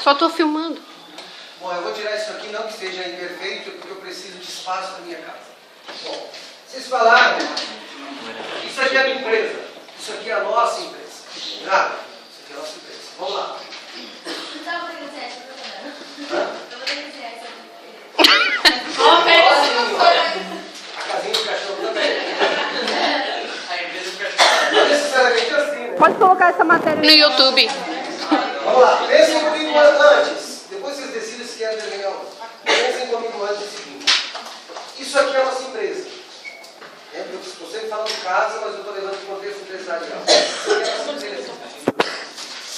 Só tô filmando. Bom, eu vou tirar isso aqui, não que seja imperfeito, porque eu preciso de espaço na minha casa. Bom, vocês falaram, isso aqui é a minha empresa, isso aqui é a nossa empresa. Nada, isso aqui é a nossa empresa. Vamos lá. Então eu vou ter que dizer essa. Hã? Eu vou ter que dizer essa. A casinha do cachorro também. A empresa do cachorro. Não necessariamente assim, né? Pode colocar essa matéria no YouTube. Vamos lá, pensem comigo antes. Depois vocês decidem se querem terminar ou não. Pensem comigo antes o seguinte. Isso aqui é a nossa empresa. Eu estou sempre falando casa, mas eu estou levando o contexto empresarial. Isso aqui é a nossa empresa.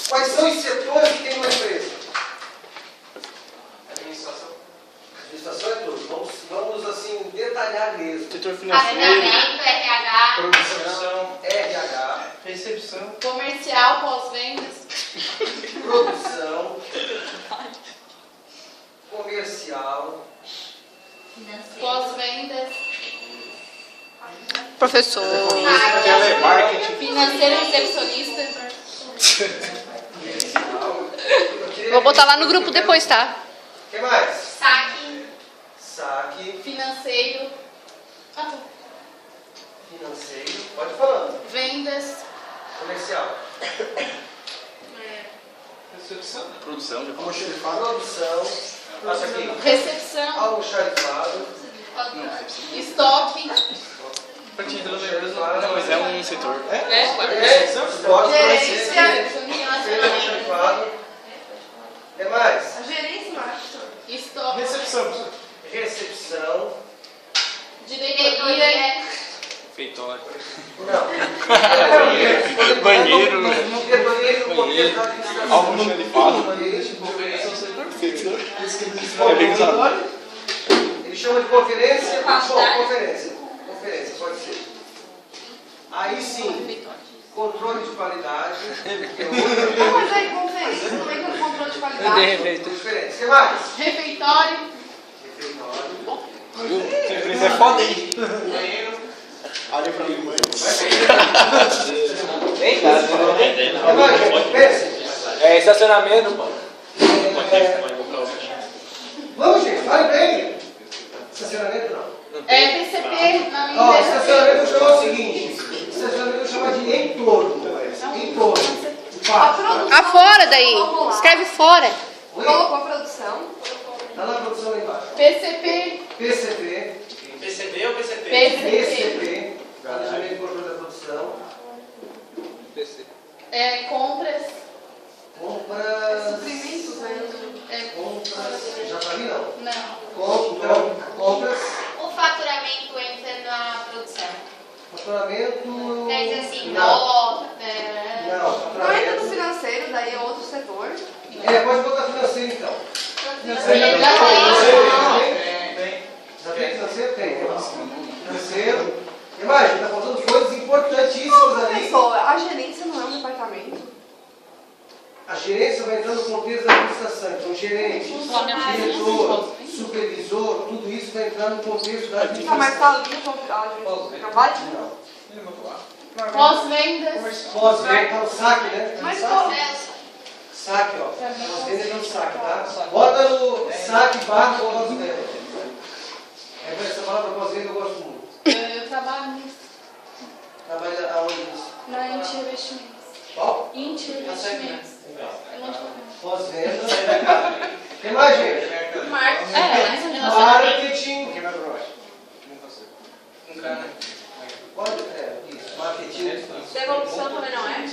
Quais são os setores que tem uma empresa? Administração. Administração é tudo. Vamos assim, detalhar mesmo. Setor financeiro, Arrendamento, RH, produção, RH, recepção, Comercial, pós-vendas. produção, comercial, financeiro. Pós-vendas. Professor. telemarketing. Financeiro, recepcionista. Vou botar lá no grupo depois, tá? O que mais? Saque. Saque, Financeiro. financeiro, pode falando. Vendas. Comercial, Recepção, produção, já falou. produção, passa aqui, Recepção. almoxarifado, Estoque. Pra te entrar na empresa, não, mas é um setor. estoque, Gerência. almoxarifado. O que mais? A gerência, eu acho. Estoque. Recepção, professor. Recepção, Diretoria. Feitório. não. Banheiro, Diretoria no contexto da administração. almoxarifado. É bem usado. Ele chama de conferência. Bom, Faculdade. conferência. Conferência, pode ser. Aí sim, controle de qualidade. Que é outra Mas aí, conferência, como é que é o controle de qualidade? coisa diferente. O que mais? Refeitório. Refeitório. Essa empresa é foda, hein? Olha pra mim, mãe. O que mais, gente? Pense. É estacionamento, mano. Vamos, gente, vai bem. Estacionamento não. PCP na minha Ó, empresa. estacionamento eu chamo o seguinte. Estacionamento eu chamo de entorno. Entorno. Fácil. Afora daí. Escreve fora. Oi? Colocou a produção. Tá na produção lá embaixo. PCP. PCP. PCB ou PCP? PCP. PCP. Planejamento e controle da produção. Compras. Compras. Suprimentos, né? Compras. Já falei não. Não. Compras. O faturamento entra na produção. Faturamento. Quer dizer assim, Não. nota. Não, Não entra no faturamento. financeiro, daí é outro setor. Pode botar financeiro então. Financeiro. Já tem financeiro? Tem. Financeiro. E mais, está faltando coisas importantíssimas ali. Professor, a gerência não é um departamento? A gerência vai entrar no contexto da administração. Então, gerente, diretor, supervisor, tudo isso vai entrar no contexto da Ah, mas administração. tá ali o trabalho? Não. Pós-vendas. Pós-venda, o saque, né? Mas Processo. Saque, ó. Pós-venda é um saque, tá? Bota no saque barra pós-venda. Essa palavra pós-venda eu gosto muito. Eu trabalho nisso. Trabalha aonde isso? Na Inti Investimentos. Qual? Inti Investimentos. Pós-venda. Tem mais, gente? Marketing. Marketing. Pode, isso. Marketing. devolução também não é?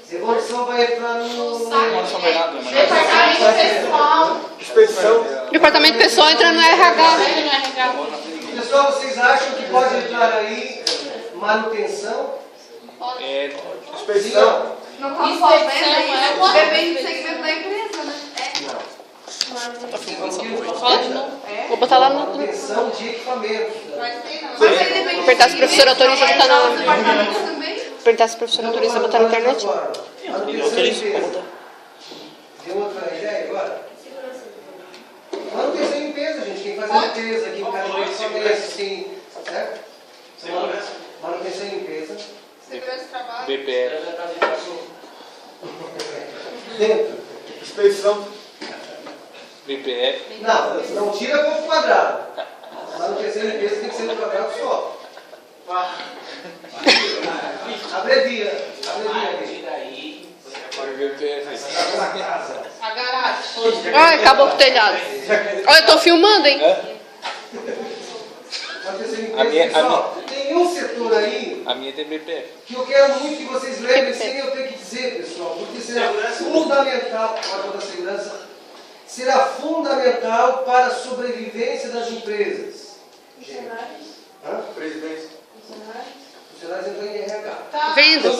Devolução vai entrar no... Não sabe nada, mas... Departamento pessoal. Expedição. Departamento pessoal entra no RH. Entra no RH. Pessoal, vocês acham que pode entrar aí manutenção? É... Expedição? Não tá só venda Inspeção, isso, depende do segmento da empresa, né? Fala de novo. Vou botar lá no grupo. Manutenção de equipamentos. Mas aí depende Vou perguntar se o professor autoriza botar na... departamento também? Perguntar se o professor autoriza botar na internet. Manutenção de limpeza. Deu outra ideia agora? Manutenção e limpeza, gente. Quem faz a limpeza, quem faz o equipamento, assim, certo? Manutenção e limpeza. Segurança do trabalho. BPF. Dentro. Expedição. BPF. Não tira ponto quadrado. Lá no terceiro empresa tem que ser no quadrado só. Abrevia. BPF. A garagem. Ai, acabou com o telhado. Olha, eu tô filmando, hein? Lá no terceiro A minha- empresa, pessoal, tem um setor aí A minha tem BPF. que eu quero muito que vocês lembrem sem eu ter que dizer, pessoal, porque será fundamental, órgão da segurança, será fundamental para a sobrevivência das empresas. Hã? Presidência. Funcionários entram em RH. Vendas.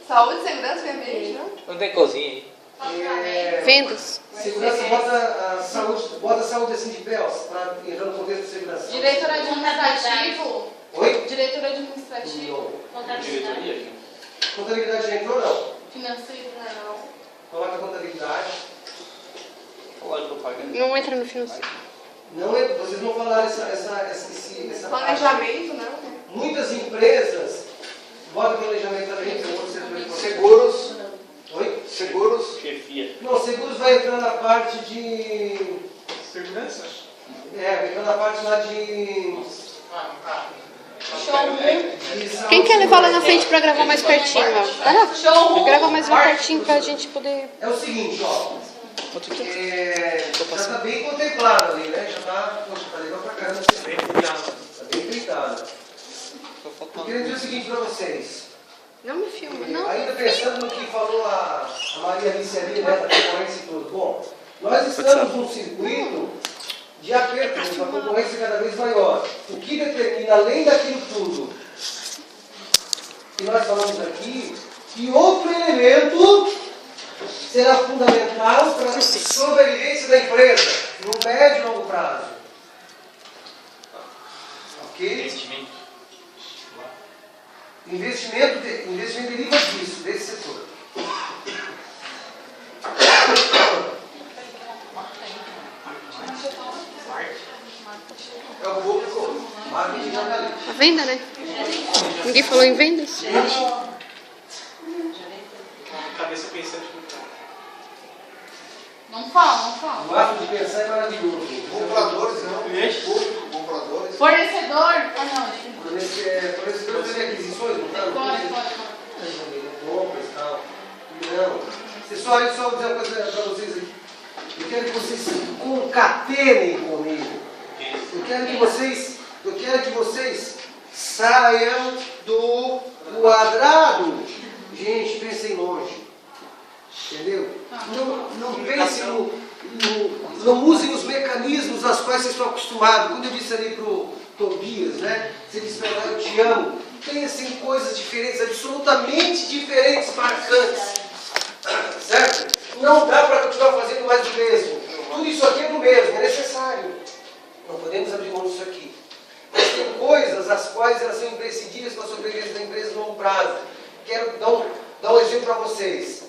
Saúde, segurança e ambiente, não? Não tem cozinha aí. Vendas. Segurança bota a saúde assim de pé, ó, para entrar no contexto de segurança. Diretor administrativo. Oi? Diretor administrativo. Diretoria. Contabilidade já entrou, não? Financeiro. Não. Coloca a contabilidade. Falar de propaganda. Não entra no financeiro. Não é, vocês não falaram essa parte. Planejamento, não? Muitas empresas, bota planejamento também, que é outro setor importante. Seguros. Oi? Seguros. Chefia. Não, seguros vai entrar na parte de... Segurança? vai entrar na parte lá de... Showroom. de saúde. Quem quer levar lá na frente pra gravar mais pertinho, ó? Vai lá. Showroom. Grava mais pertinho pra gente poder... É o seguinte, ó. Já está bem contemplado ali, né? Já está, poxa, tá legal pra caramba. Está bem enfeitado. Eu queria dizer o seguinte para vocês. Não me filma, não. Ainda pensando no que falou a Maria Alice ali, né, da concorrência e tudo. Bom, nós estamos num circuito de aperto, uma concorrência cada vez maior. O que determina, além daquilo tudo que nós falamos aqui, que outro elemento será fundamental para a sobrevivência da empresa, no médio e longo prazo. Ok? Investimento deriva disso, desse setor. É o público, marketing e jornalismo. A venda, né? Ninguém falou em vendas? Cabeça pensante. Não fala. O ato de pensar é maravilhoso. Compradores, não. Público, compradores. Fornecedor. Não. Fornecedores de aquisições, não está? Fora. Compras e tal. Não. Pessoal, deixa eu só dizer uma coisa para vocês aqui. Eu quero que vocês se concatenem comigo. Eu quero que vocês saiam do quadrado. Gente, pensem longe. Entendeu? Não pensem não usem os mecanismos aos quais vocês estão acostumados. Quando eu disse ali para o Tobias, né? Você disse para ela, eu te amo. Pensem em coisas diferentes, absolutamente diferentes, marcantes. Certo? Não dá para continuar fazendo mais do mesmo. Tudo isso aqui é do mesmo, é necessário. Não podemos abrir mão disso aqui. Mas tem coisas as quais elas são imprescindíveis para a sobrevivência da empresa no longo prazo. Quero dar um exemplo para vocês.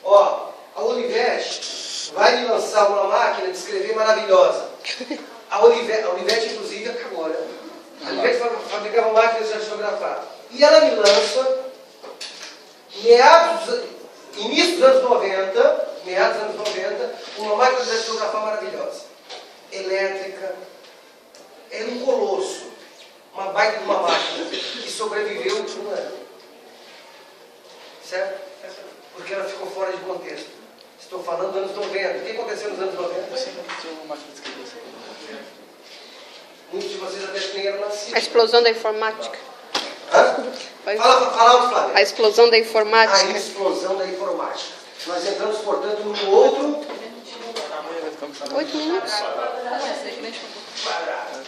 Ó, a Olivetti vai me lançar uma máquina de escrever maravilhosa. A Olivetti, inclusive, acabou, né? A Olivetti fabricava máquinas de datilografar. E ela me lança, início dos anos 90, uma máquina de datilografar maravilhosa. Elétrica. Era um colosso. Uma baita de uma máquina que sobreviveu por um ano. Certo? Porque ela ficou fora de contexto. Estou falando dos anos 90. O que aconteceu nos anos 90? Muitos de vocês até nem eram nascidos. A explosão da informática. Hã? Fala alto, Flávia. A explosão da A informática. explosão da informática. Nós entramos, portanto, no outro 8 minutos.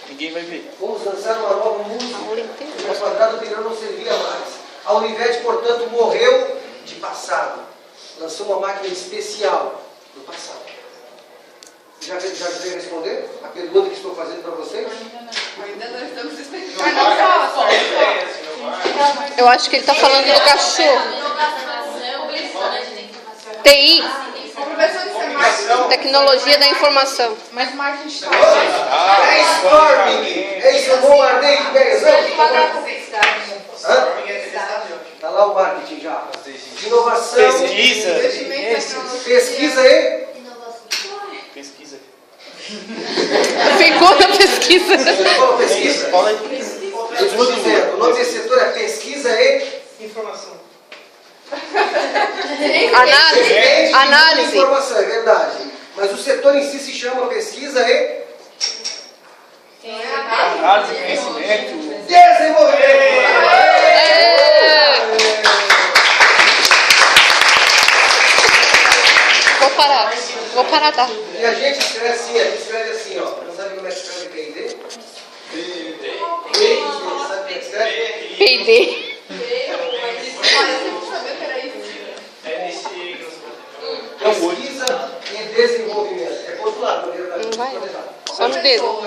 Ninguém vai ver. Vamos lançar uma nova música. A aula inteira. O quadrado anterior não servia mais. A Olivetti, portanto, morreu de passado. Lançou uma máquina especial do passado. Já veio responder a pergunta que estou fazendo para vocês? Ainda não estamos explicando. Mas não fala só. Eu acho que ele tá falando do cachorro. TI, O professor de semáforo. tecnologia da informação. Mas marketing está. É storming! É isso, eu bombardeio de pezão. Está lá o marketing já. Inovação. Pesquisa. Investimento em tecnologia. Pesquisa aí. Pesquisa. Ficou na pesquisa. Qual pesquisa? Fala aí. Eu estou dizendo, o nome desse setor é pesquisa e Informação. Análise. Depende de Análise. informação, é verdade. Mas o setor em si se chama pesquisa e Análise, conhecimento. desenvolvimento. Vou parar, tá? E a gente escreve assim, a gente escreve assim, ó. Não sabe como é que escreve P&D? Sabe como é que escreve? P&D. Pesquisa e desenvolvimento. É ponto lá, Não vai. Só no dedo.